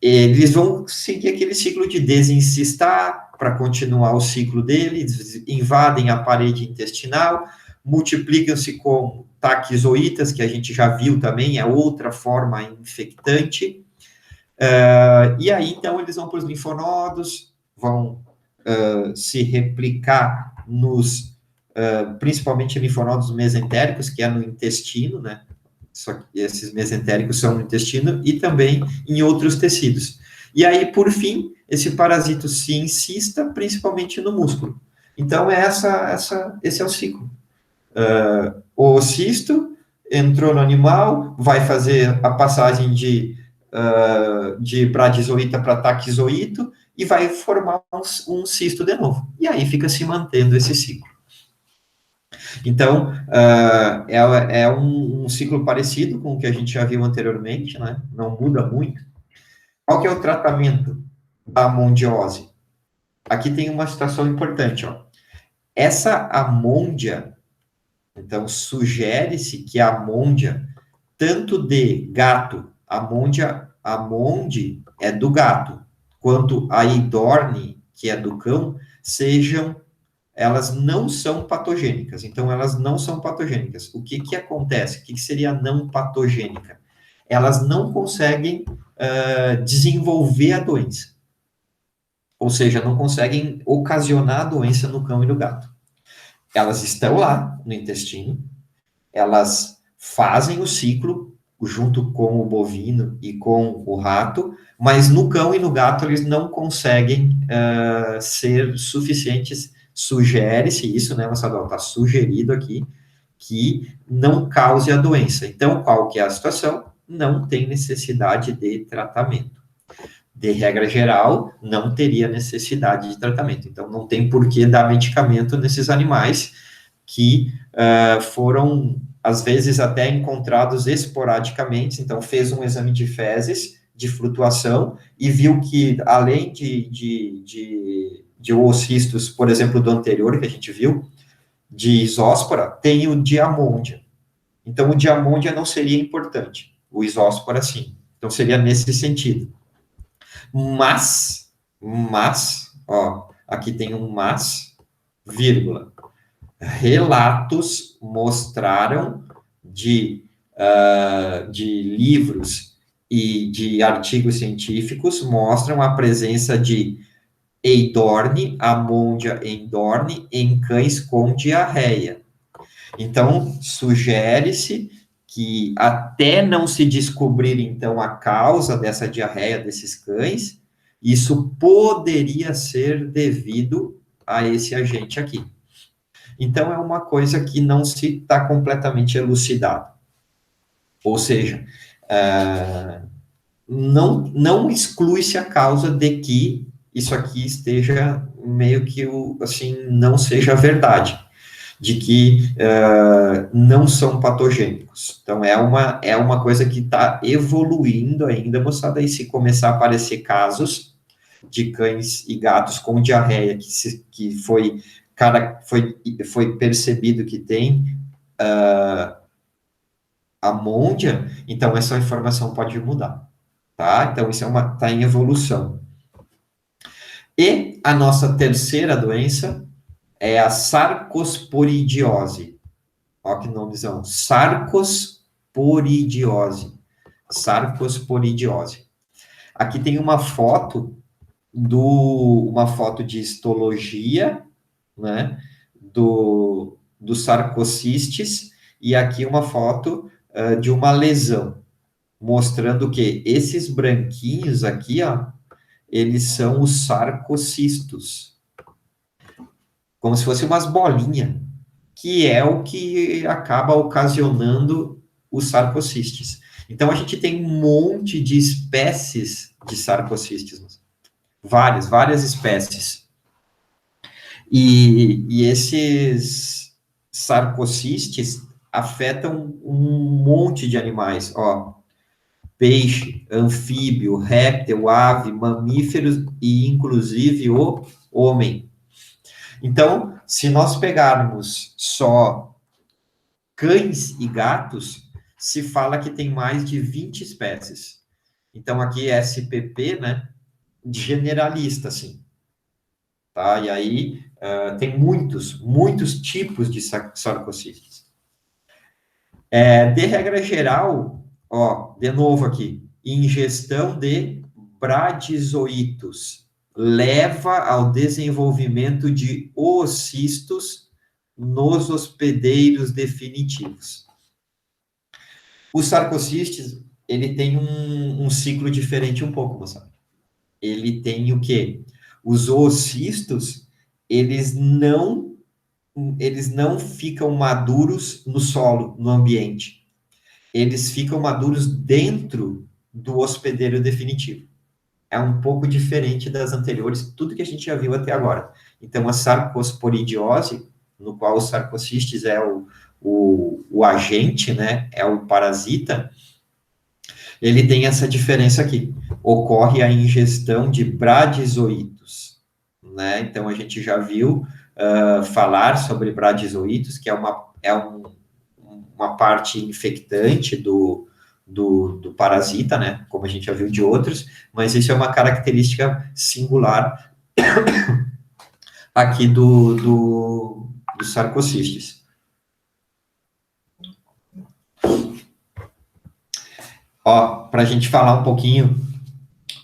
eles vão seguir aquele ciclo de desencistar para continuar o ciclo deles, invadem a parede intestinal, multiplicam-se com taquizoítas, que a gente já viu também, é outra forma infectante, e aí, então, eles vão para os linfonodos, vão se replicar principalmente linfonodos mesentéricos, que é no intestino, né? Só que esses mesentéricos são no intestino e também em outros tecidos. E aí, por fim, esse parasito se insista principalmente no músculo. Então, esse é o ciclo. O cisto entrou no animal, vai fazer a passagem de bradizoíta para taquizoíto e vai formar um cisto de novo. E aí fica se mantendo esse ciclo. Então, é um ciclo parecido com o que a gente já viu anteriormente, né? Não muda muito. Qual que é o tratamento da amondiose? Aqui tem uma situação importante, ó. Essa amôndia, então, sugere-se que a amôndia, tanto de gato, amonde é do gato, quanto a idorne, que é do cão, elas não são patogênicas. Então, elas não são patogênicas. O que acontece? O que seria não patogênica? Elas não conseguem desenvolver a doença. Ou seja, não conseguem ocasionar a doença no cão e no gato. Elas estão lá no intestino, elas fazem o ciclo junto com o bovino e com o rato, mas no cão e no gato eles não conseguem ser suficientes. Sugere-se isso, né, Massadão? Está sugerido aqui que não cause a doença. Então, qual que é a situação? Não tem necessidade de tratamento. De regra geral, não teria necessidade de tratamento. Então, não tem por que dar medicamento nesses animais que foram, às vezes, até encontrados esporadicamente. Então, fez um exame de fezes, de flutuação, e viu que, além de oocistos, por exemplo, do anterior, que a gente viu, de isóspora, tem o diamôndia. Então, o diamôndia não seria importante, o isóspora sim. Então, seria nesse sentido. Mas, ó, aqui tem um mas, vírgula. Relatos mostraram de livros e de artigos científicos mostram a presença de Eidorne, Amondia endorne, em cães com diarreia. Então, sugere-se que até não se descobrir, então, a causa dessa diarreia desses cães, isso poderia ser devido a esse agente aqui. Então, é uma coisa que não se está completamente elucidado. Ou seja, não exclui-se a causa de que isso aqui esteja meio que, assim, não seja verdade, de que não são patogênicos. Então, é uma coisa que está evoluindo ainda, moçada, e se começar a aparecer casos de cães e gatos com diarreia que foi percebido que tem amôndia, então essa informação pode mudar, tá? Então, isso está em evolução. E a nossa terceira doença é a sarcosporidiose. Olha que nomezão. Sarcosporidiose. Sarcosporidiose. Aqui tem uma foto de histologia, né, do sarcocistes, e aqui uma foto de uma lesão, mostrando que esses branquinhos aqui, ó, eles são os sarcocistos, como se fossem umas bolinhas, que é o que acaba ocasionando os sarcocistes. Então, a gente tem um monte de espécies de sarcocistes, várias espécies. E esses sarcocistes afetam um monte de animais, ó, peixe, anfíbio, réptil, ave, mamíferos e, inclusive, o homem. Então, se nós pegarmos só cães e gatos, se fala que tem mais de 20 espécies. Então, aqui é SPP, né, generalista, assim. Tá? E aí, tem muitos tipos de sarcocistes. De regra geral, ó, de novo aqui, ingestão de bradizoitos leva ao desenvolvimento de oocistos nos hospedeiros definitivos. O sarcocistes, ele tem um ciclo diferente um pouco, moçada. Ele tem o quê? Os oocistos, eles não ficam maduros no solo, no ambiente. Eles ficam maduros dentro do hospedeiro definitivo. É um pouco diferente das anteriores, tudo que a gente já viu até agora. Então, a sarcosporidiose, no qual o sarcocistes é o agente, né, é o parasita, ele tem essa diferença aqui. Ocorre a ingestão de bradizoitos, né? Então, a gente já viu falar sobre bradizoitos, que é uma parte infectante do parasita, né? Como a gente já viu de outros, mas isso é uma característica singular aqui do sarcocistes. Ó, para a gente falar um pouquinho,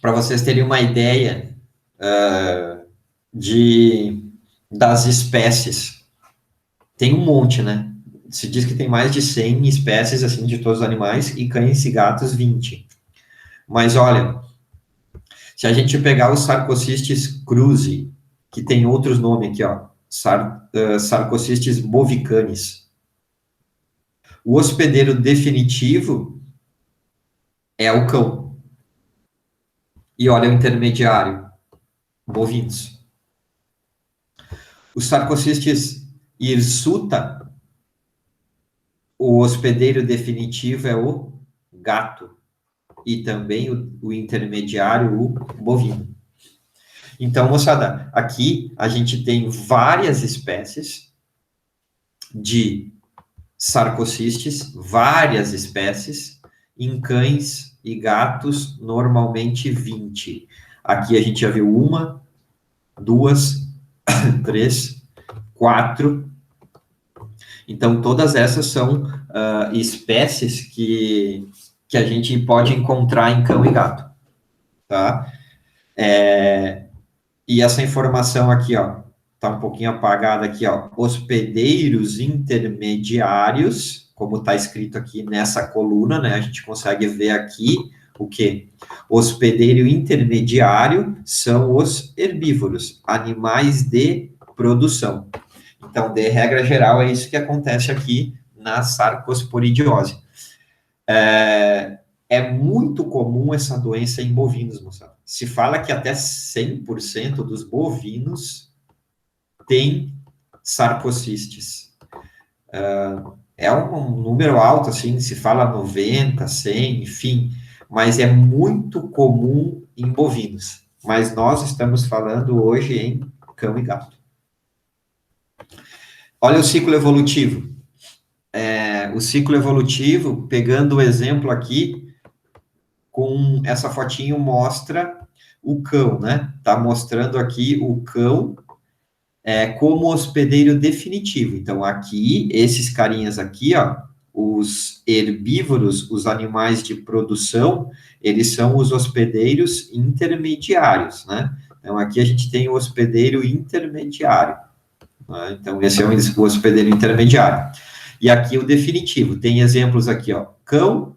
para vocês terem uma ideia das espécies. Tem um monte, né? Se diz que tem mais de 100 espécies, assim, de todos os animais, e cães e gatos, 20. Mas, olha, se a gente pegar os Sarcocistes cruzi, que tem outros nomes aqui, ó, Sarcocistes bovicanis, o hospedeiro definitivo é o cão. E olha o intermediário, bovinos. Os Sarcocistes hirsuta, o hospedeiro definitivo é o gato. E também o intermediário, o bovino. Então, moçada, aqui a gente tem várias espécies de sarcocistes, várias espécies, em cães e gatos, normalmente 20. Aqui a gente já viu 1, 2, 3, 4. Então, todas essas são espécies que a gente pode encontrar em cão e gato, tá? E essa informação aqui, ó, tá um pouquinho apagada aqui, ó, hospedeiros intermediários, como está escrito aqui nessa coluna, né, a gente consegue ver aqui o quê? Hospedeiro intermediário são os herbívoros, animais de produção. Então, de regra geral, é isso que acontece aqui na sarcosporidiose. É muito comum essa doença em bovinos, moçada. Se fala que até 100% dos bovinos têm sarcocistes. É um número alto, assim, se fala 90, 100, enfim, mas é muito comum em bovinos. Mas nós estamos falando hoje em cão e gato. Olha o ciclo evolutivo. O ciclo evolutivo, pegando o exemplo aqui, com essa fotinho mostra o cão, né? Tá mostrando aqui o cão como hospedeiro definitivo. Então, aqui, esses carinhas aqui, ó, os herbívoros, os animais de produção, eles são os hospedeiros intermediários, né? Então, aqui a gente tem o hospedeiro intermediário. Né? Então, esse é o hospedeiro intermediário. E aqui o definitivo. Tem exemplos aqui, ó, cão,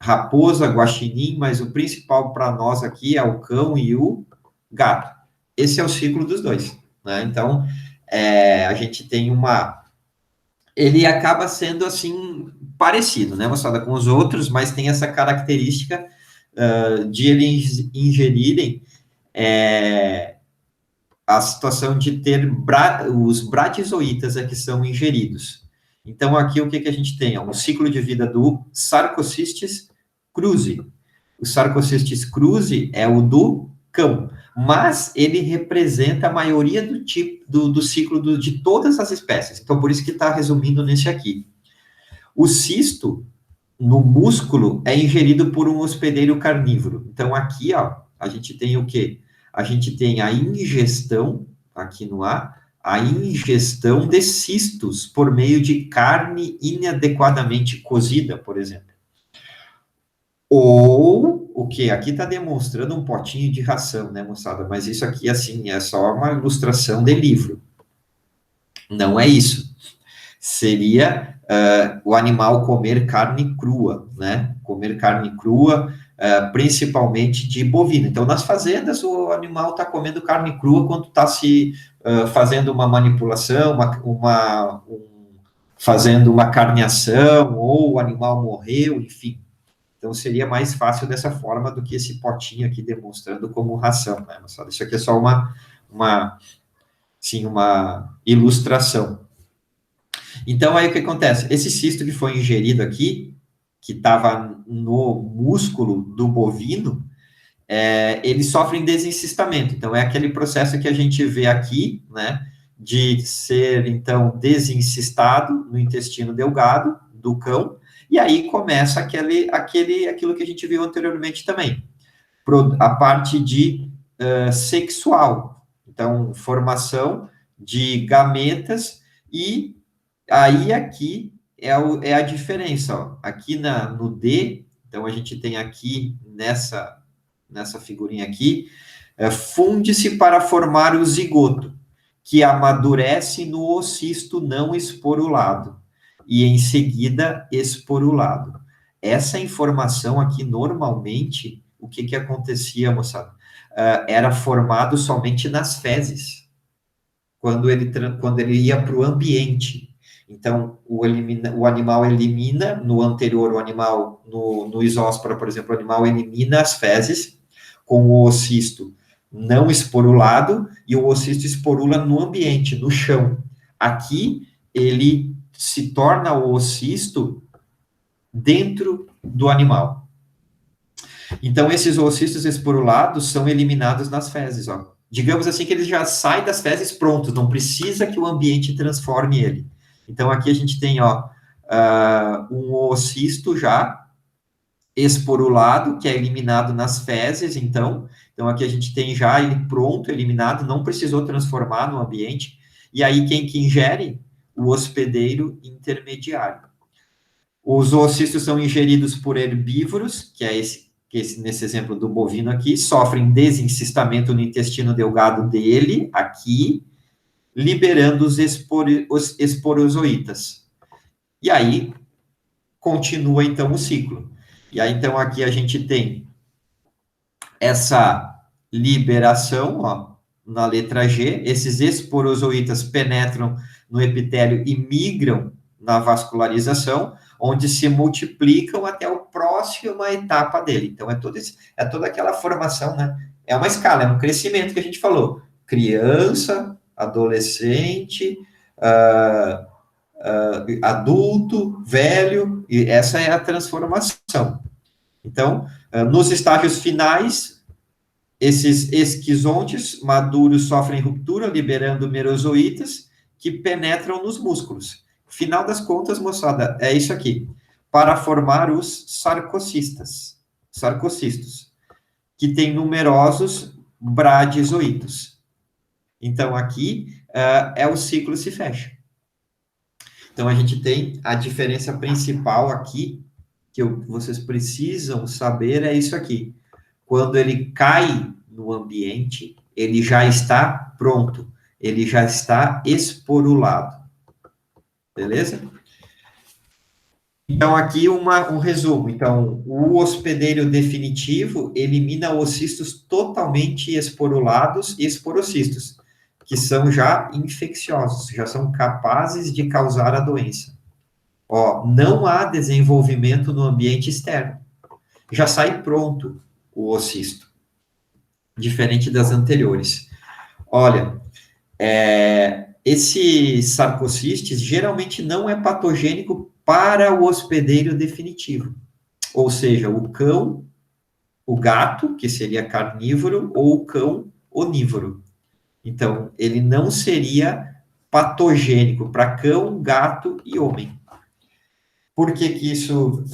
raposa, guaxinim, mas o principal para nós aqui é o cão e o gato. Esse é o ciclo dos dois, né? Então, a gente tem ele acaba sendo, assim, parecido, né, moçada, com os outros, mas tem essa característica de eles ingerirem a situação de ter os bradizoítas que são ingeridos. Então, aqui o que a gente tem? O ciclo de vida do Sarcocistes cruzi. O Sarcocistes cruzi é o do cão, mas ele representa a maioria do ciclo de todas as espécies. Então, por isso que está resumindo nesse aqui. O cisto, no músculo, é ingerido por um hospedeiro carnívoro. Então, aqui, ó, a gente tem o quê? A gente tem a ingestão, aqui no A, a ingestão de cistos por meio de carne inadequadamente cozida, por exemplo. Ou, o que? Aqui está demonstrando um potinho de ração, né, moçada? Mas isso aqui, assim, é só uma ilustração de livro. Não é isso. Seria o animal comer carne crua, né? Comer carne crua, principalmente de bovino. Então, nas fazendas, o animal está comendo carne crua quando está se fazendo uma manipulação, fazendo uma carneação, ou o animal morreu, enfim. Então, seria mais fácil dessa forma do que esse potinho aqui demonstrando como ração, né, moçada? Isso aqui é só uma ilustração. Então, aí o que acontece? Esse cisto que foi ingerido aqui, que estava no músculo do bovino, eles sofrem desencistamento. Então, é aquele processo que a gente vê aqui, né, de ser, então, desencistado no intestino delgado do cão, e aí começa aquilo que a gente viu anteriormente também, a parte de sexual. Então, formação de gametas, e aí aqui é a diferença, ó. Aqui no D Então, a gente tem aqui, nessa figurinha aqui, funde-se para formar o zigoto, que amadurece no ocisto não esporulado, e em seguida esporulado. Essa informação aqui, normalmente, o que acontecia, moçada? Era formado somente nas fezes, quando ele ia para o ambiente. Então, o animal elimina, no anterior, o animal, no isóspora, por exemplo, o animal elimina as fezes com o ocisto não esporulado, e o ocisto esporula no ambiente, no chão. Aqui, ele se torna o ocisto dentro do animal. Então, esses oocistos esporulados são eliminados nas fezes, ó. Digamos assim que ele já sai das fezes prontos, não precisa que o ambiente transforme ele. Então, aqui a gente tem, ó, um oocisto já esporulado, que é eliminado nas fezes, então aqui a gente tem já ele pronto, eliminado, não precisou transformar no ambiente, e aí quem que ingere? O hospedeiro intermediário. Os oocistos são ingeridos por herbívoros, que é nesse exemplo do bovino aqui, sofrem desencistamento no intestino delgado dele, aqui, liberando os esporozoítas. E aí, continua, então, o ciclo. E aí, então, aqui a gente tem essa liberação, ó, na letra G, esses esporozoítas penetram no epitélio e migram na vascularização, onde se multiplicam até a próxima etapa dele. Então, é toda aquela formação, né? É uma escala, é um crescimento que a gente falou. Criança, adolescente, adulto, velho, e essa é a transformação. Então, nos estágios finais, esses esquizontes maduros sofrem ruptura, liberando merozoítas que penetram nos músculos. Final das contas, moçada, é isso aqui. Para formar os sarcocistos, que têm numerosos bradizoítos. Então, aqui o ciclo se fecha. Então, a gente tem a diferença principal aqui, que vocês precisam saber, é isso aqui. Quando ele cai no ambiente, ele já está pronto, ele já está esporulado. Beleza? Então, aqui um resumo. Então, o hospedeiro definitivo elimina ocistos totalmente esporulados e esporocistos, que são já infecciosos, já são capazes de causar a doença. Ó, não há desenvolvimento no ambiente externo. Já sai pronto o ocisto, diferente das anteriores. Olha, esse sarcocistes geralmente não é patogênico para o hospedeiro definitivo, ou seja, o cão, o gato, que seria carnívoro, ou o cão onívoro. Então, ele não seria patogênico para cão, gato e homem. Por que isso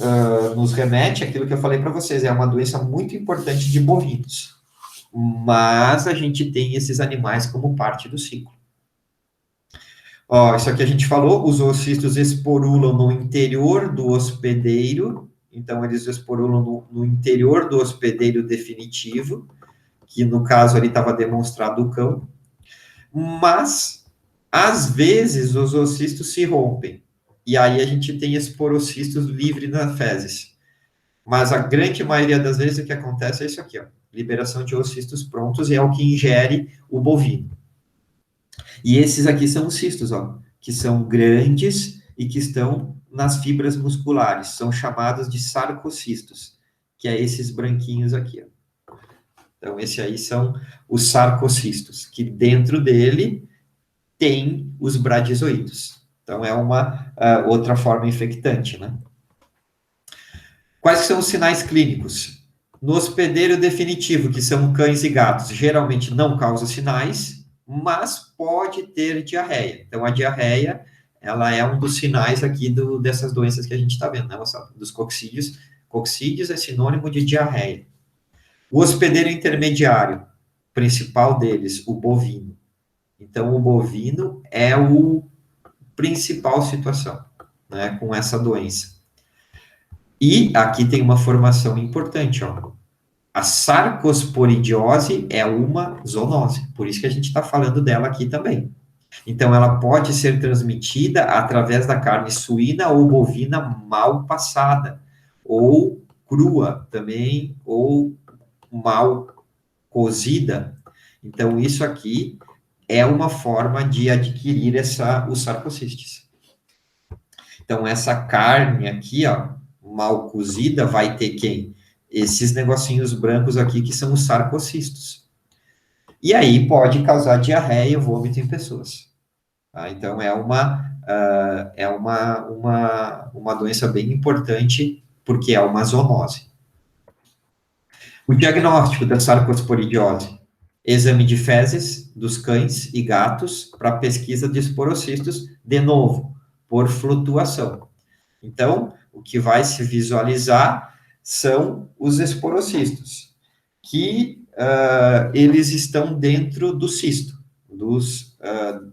nos remete àquilo que eu falei para vocês? É uma doença muito importante de bovinos. Mas a gente tem esses animais como parte do ciclo. Ó, isso aqui a gente falou, os oocistos esporulam no interior do hospedeiro, então eles esporulam no interior do hospedeiro definitivo, que no caso ali estava demonstrado o cão, mas às vezes os oocistos se rompem, e aí a gente tem esporocistos livres nas fezes. Mas a grande maioria das vezes o que acontece é isso aqui, ó, liberação de oocistos prontos, e é o que ingere o bovino. E esses aqui são os cistos, ó, que são grandes e que estão nas fibras musculares, são chamados de sarcocistos, que é esses branquinhos aqui, ó. Então, esses aí são os sarcocistos, que dentro dele tem os bradizoítos. Então, é uma outra forma infectante, né? Quais são os sinais clínicos? No hospedeiro definitivo, que são cães e gatos, geralmente não causa sinais, mas pode ter diarreia. Então, a diarreia, ela é um dos sinais aqui dessas doenças que a gente está vendo, né, moçada? Dos coccídeos. Coccídeos é sinônimo de diarreia. O hospedeiro intermediário, principal deles, o bovino. Então, o bovino é o principal situação, né, com essa doença. E aqui tem uma formação importante, ó. A sarcosporidiose é uma zoonose, por isso que a gente está falando dela aqui também. Então, ela pode ser transmitida através da carne suína ou bovina mal passada, ou crua também, ou mal cozida. Então, isso aqui é uma forma de adquirir os sarcocistes. Então, essa carne aqui, ó, mal cozida, vai ter quem? Esses negocinhos brancos aqui, que são os sarcocistos. E aí pode causar diarreia e vômito em pessoas. Tá? Então, uma doença bem importante, porque é uma zoonose. O diagnóstico da sarcosporidiose: exame de fezes dos cães e gatos para pesquisa de esporocistos, de novo, por flutuação. Então, o que vai se visualizar são os esporocistos, que eles estão dentro do cisto,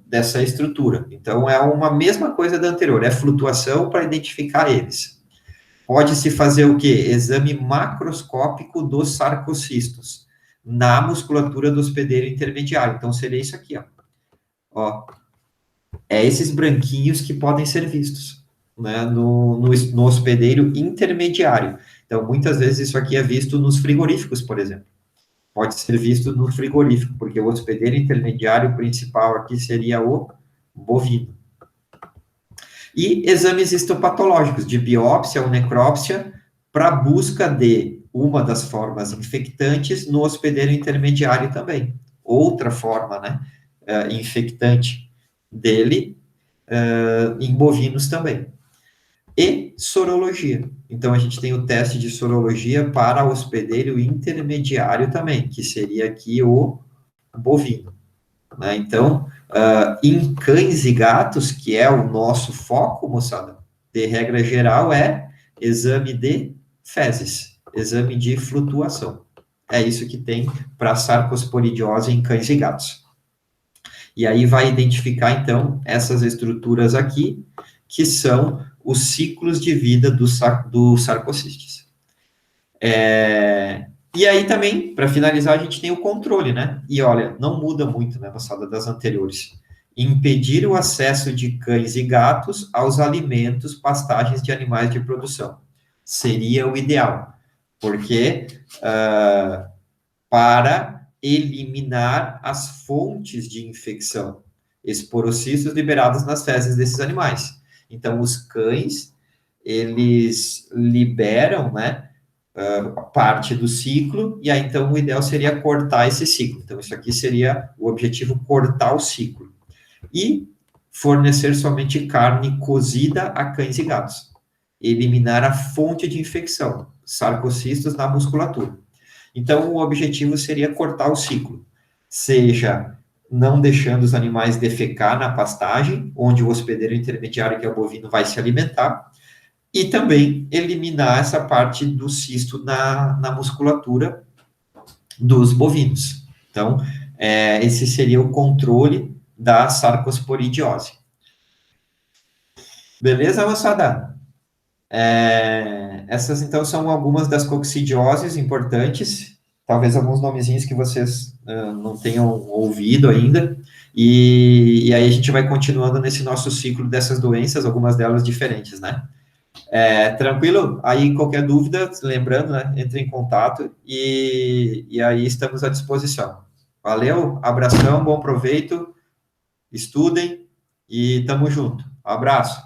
dessa estrutura. Então, é uma mesma coisa da anterior, é flutuação para identificar eles. Pode-se fazer o quê? Exame macroscópico dos sarcocistos, na musculatura do hospedeiro intermediário. Então, seria isso aqui, ó. Ó, é esses branquinhos que podem ser vistos, né, no hospedeiro intermediário. Então, muitas vezes isso aqui é visto nos frigoríficos, por exemplo. Pode ser visto no frigorífico, porque o hospedeiro intermediário principal aqui seria o bovino. E exames histopatológicos, de biópsia ou necrópsia, para busca de uma das formas infectantes no hospedeiro intermediário também. Outra forma, né, infectante dele, em bovinos também. E sorologia. Então, a gente tem o teste de sorologia para hospedeiro intermediário também, que seria aqui o bovino. Né? Então, em cães e gatos, que é o nosso foco, moçada, de regra geral, é exame de fezes, exame de flutuação. É isso que tem para sarcosporidiose em cães e gatos. E aí vai identificar, então, essas estruturas aqui, que são os ciclos de vida do sarcocistes. E aí também, para finalizar, a gente tem o controle, né? E olha, não muda muito, né, moçada, das anteriores. Impedir o acesso de cães e gatos aos alimentos, pastagens de animais de produção. Seria o ideal, porque para eliminar as fontes de infecção, esporocistos liberados nas fezes desses animais. Então, os cães, eles liberam, né, parte do ciclo, e aí, então, o ideal seria cortar esse ciclo. Então, isso aqui seria o objetivo, cortar o ciclo. E fornecer somente carne cozida a cães e gatos. Eliminar a fonte de infecção, sarcocistos na musculatura. Então, o objetivo seria cortar o ciclo, seja não deixando os animais defecar na pastagem, onde o hospedeiro intermediário, que é o bovino, vai se alimentar, e também eliminar essa parte do cisto na musculatura dos bovinos. Então, esse seria o controle da sarcosporidiose. Beleza, moçada? Essas, então, são algumas das coccidioses importantes, talvez alguns nomezinhos que vocês não tenham ouvido ainda, e aí a gente vai continuando nesse nosso ciclo dessas doenças, algumas delas diferentes, né? Tranquilo? Aí, qualquer dúvida, lembrando, né, entre em contato e aí estamos à disposição. Valeu, abração, bom proveito, estudem e tamo junto. Abraço.